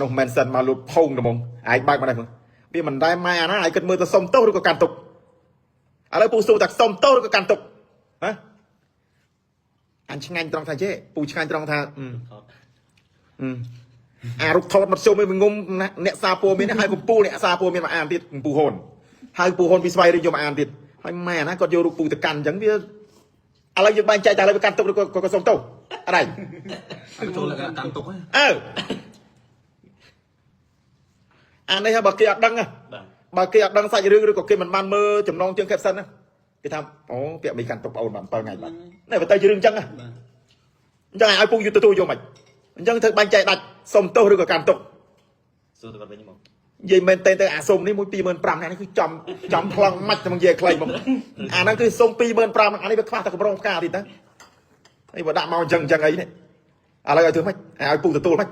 នោះមិនសិនមកលុបផុងត្មងឯងបើកមកđâyមើលវាមិនដែលម៉ែអាណាឯងគិតមើលទៅសុំទោសឬក៏កាន់ទុកឥឡូវពូសួរតែសុំទោសឬក៏កាន់ទុកហ៎អញឆ្ងាញ់ត្រង់ថាចេះពូឆ្ងាញ់ត្រង់ថាអារុកថតមកជុំឲ្យងុំអ្នកសាពួរមានហើយកំពូលអ្នកសាពួរមានមកអានទៀតកំពូហ៊ុនហើយពូហ៊ុនពីស្វ័យរៀងយកមកអានទៀតហើយម៉ែណាគាត់យករូបពូទៅកាន់អញ្ចឹងវាឥឡូវយើងបែងចែកតែឥឡូវវាកាន់ទុកឬក៏សុំទោសអត់ឯងចូលកាន់ទុកអានេះបើគេអត់ដឹងបើគេអត់ដឹងសាច់រឿងឬក៏គេមិនបានមើលចំណងជើង caption ណាគេថាអូពាក់មីកាន់ទុកប្អូនបាន7ថ្ងៃបាទនេះបើទៅជារឿងអញ្ចឹងអញ្ចឹងឲ្យពូយូទទួលយកមិនអញ្ចឹងធ្វើបាញ់ចែកដាច់សុំទោសឬក៏កាន់ទុកសួរទៅគាត់វិញមកនិយាយមែនតើទៅអាសុំនេះ1 25,000នេះគឺចំខ្លងមាច់តែមកនិយាយខ្លីមកអាហ្នឹងគឺសុំ 25,000 អានេះវាខ្វះតែកម្រងផ្កាទៀតទៅនេះបើដាក់មកអញ្ចឹងអីនេះឥឡូវឲ្យធ្វើម៉េចឲ្យពូទទួលម៉េច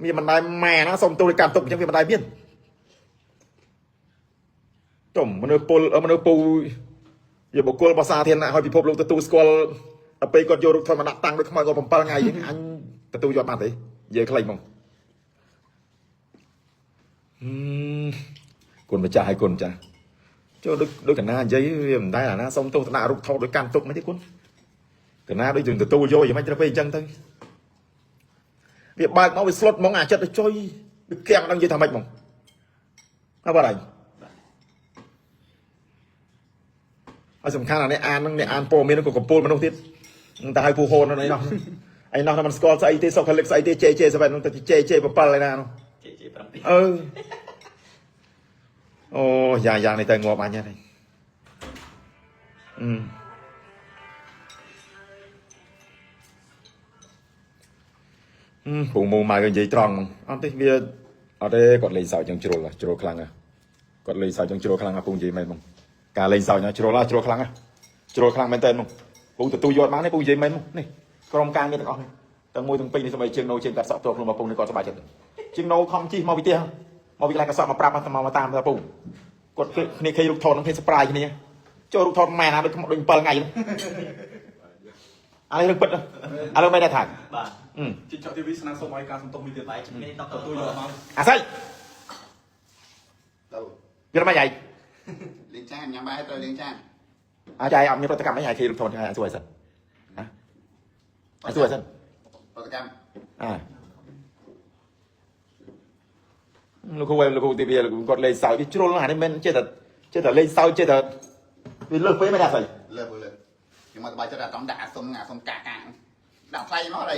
មានមិនដែរម៉ែណាសុំទោសឬកាន់ទុកអញ្ចឹងវាមិនដែរមានចំមនុស្សពូយកបុគ្គលភាសាធារណៈឲ្យពិភពលោកទទួលស្គាល់ដល់ពេលគាត់យករូបថតមកដាក់តាំងដូចខ្មៅគាត់7ថ្ងៃអញ្ចឹងអញទទួលយកបានទេនិយាយខ្លីមកគុណម្ចាស់ឲ្យគុណចាស់ចូលដូចកណានិយាយវាមិនដែរអាណាសុំទោសថ្នាក់រូបថតដោយកាន់ទុកមិនទេគុណកណាដូចយើងទទួលយកយ៉ាងម៉េចទៅពេលអញ្ចឹងទៅវាបើកមកវាស្លុតហ្មងអាចិត្តទៅចុយវាគៀងដឹងនិយាយថាម៉េចហ្មងអើបាទហើយសំខាន់អានេះអាននឹងអ្នកអានព័ត៌មានក៏កំពូលមនុស្សទៀតតែឲ្យពូហូននៅឯនោះឯនោះមិនស្គាល់ស្អីទេសុខលិកស្អីទេជេ7នោះទៅជេ7ឯណានោះជេ7អូយ៉ាងនេះទៅងាប់អញហ្នឹងពូមូម៉ៅនិយាយត្រង់អត់ទេវាអត់ទេគាត់លេងសើចចឹងជ្រុលខ្លាំងគាត់លេងសើចចឹងជ្រុលខ្លាំងពូនិយាយមែនហ្មងការលេងសើចជ្រុលខ្លាំងខ្លាំងមែនតើហ្មងពូទទួលយកបានទេពូនិយាយមែនហ្មងនេះក្រុមការងារទាំងអស់នេះទាំងមួយទាំងពីរនេះសម្បីជាងណូជាងកាត់សក់តខ្លួនមកពូនេះគាត់សប្បាយចិត្តជាងណូខំជិះមកពីផ្ទះមកពីកន្លែងកាត់សក់មកប្រាប់មកតាមទៅពូគាត់គ្នាឃើញរូបថតនឹងឃើញ surprise គ្នាចូលរូបថតម៉ែណាដូច7ថ្ងៃនោះអានេះរឿងពិតឥឡូវមិនដែរថាបាទជិះចောက်ទីវីស្នើសុំឲ្យការសំទុះមួយទៀតបែរជំនាញដល់ទទួលយកមកអាស័យទៅយកមកយាយលេងចានញ៉ាំបាយទៅលេងចានយាយអត់មានប្រតិកម្មអីយាយឃើញរូបថតឲ្យសួរសិនហ៎សួរសិនប្រតិកម្មលោកគ្រូទីវាគាត់លេងសើចវាជ្រុលអានេះមិនចេះតែលេងសើចចេះតែវាលើសពេកមិនដែរស្អីលើខ្ញុំមកបាយចិត្តតែតំដាក់សុំសុំកាដាក់ថ្លៃមកអី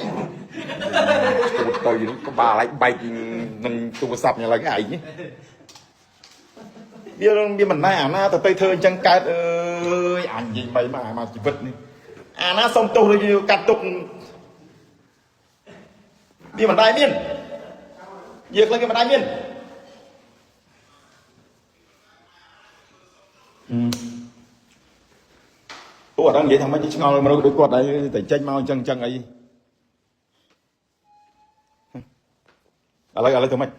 ទៅក៏បាល់ឲ្យបែកនឹងទូរស័ព្ទយ៉ាងឡើយឯងវាមិនដែរអាណាទៅធ្វើអញ្ចឹងកើតអើយអញនិយាយមិនមកជីវិតនេះអាណាសុំទោសឬកាត់ទុកវាមិនដែរមានយើងឃើញវាមិនដែរមានអូអត់ដឹងនិយាយថាមិនឆ្ងល់មនុស្សដូចគាត់ហើយតែចេញមកអញ្ចឹងអីឥឡូវធ្វើម៉េច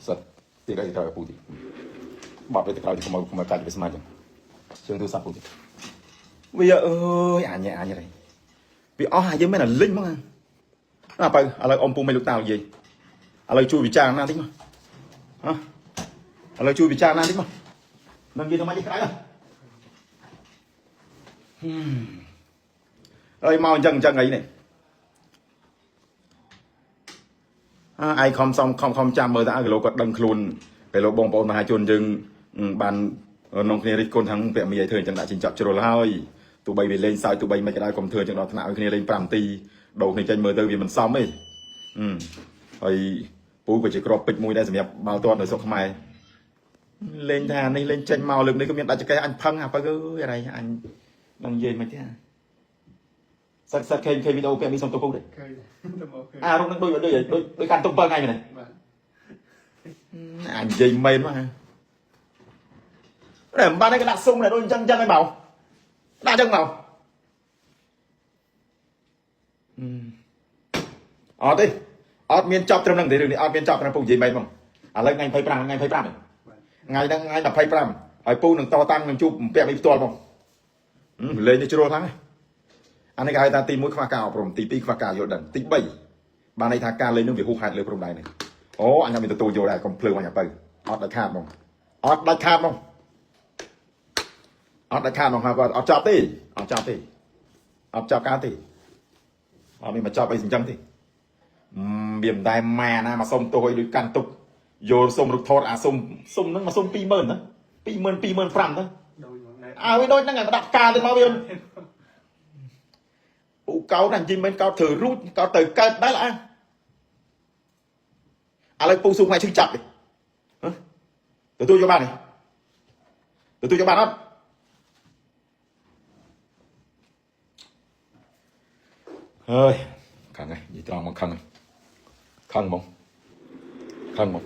សិតទីកៃទៅពូទីបាត់ទៅក្រោយទៅមកកាច់វាស្មានចឹងជើងទូរស័ព្ទពូទីវាអើយអញនេះវាអស់ហើយយើងមិនអាលិញហ្មងណាបើឥឡូវអ៊ំពូមិនលោកតានិយាយឥឡូវជួយពិចារណាតិចមកឥឡូវជួយពិចារណាតិចមកនឹងនិយាយទៅមកក្រៅហើយមកអញ្ចឹងអីនេះឯងខំចាំមើលតើគីឡូគាត់ដឹងខ្លួនពេលលោកបងប្អូនមហាជនយើងបាននងគ្នារិះគន់ថាពាក់មីឲ្យធ្វើអញ្ចឹងដាក់ចិញ្ចប់ជ្រុលហើយទោះបីវាលេងសើចទោះបីមិនក៏ដោយកុំធ្វើអញ្ចឹងដល់ថ្នាក់ឲ្យគ្នាលេង5នាទីដូរគ្នាចេញមើលទៅវាមិនសមទេហើយពូក៏ជាក្របពេជ្រមួយដែរសម្រាប់បាល់ទាត់នៅស្រុកខ្មែរលេងថានេះលេងចេញមកលើកនេះក៏មានដាច់ចកេះអញផឹងអាបើអើយអីអញនឹងនិយាយមិនទេសិតឃើញវីដេអូពាក់មីសុំទៅពូទេអារូបនឹងដូចកាន់ទុក7ថ្ងៃមែនទេអញនិយាយមែនមកតែមិនបានឯងក៏ដាក់សុំដែរដូចអញ្ចឹងឲ្យមកដាក់អញ្ចឹងមកអត់ទេអត់មានចប់ត្រឹមហ្នឹងទេរឿងនេះអត់មានចប់ត្រឹមពូនិយាយមែនហ្មងឥឡូវថ្ងៃ25ថ្ងៃ25 ngày đang ngày đập hay pram ở pu đừng to tăng đừng chụp bẹp bị to không lên như chua thắng anh ấy cái ta tìm mũi khoa cao prom tí pi khoa cao vô đần tí bảy ban này thà ca lên nước việc hút hạt lên prom này này ô anh em mình tụi vô đây còn phơi vào nhà bay ọt đại kham không ọt đại kham không ọt đại kham không ha ọt chọc đi ọt chọc đi ọt chọc cá đi ọt mình mà chọc bay sinh châm đi biển đai mè na mà sông tôi đối can tục vô sông được thọt à sông nó mà sông pi mơn đó pi mơn phẳng đó à với đôi nó ngày đặt ca lên mau biên ủ cáo đàn chim bên cao thử rút cao từ cơn đấy là à lấy pu sung này chưng chặt đi từ tôi cho bạn này từ tôi cho bạn đó ơi khăn này gì cho ông khăn này khăn không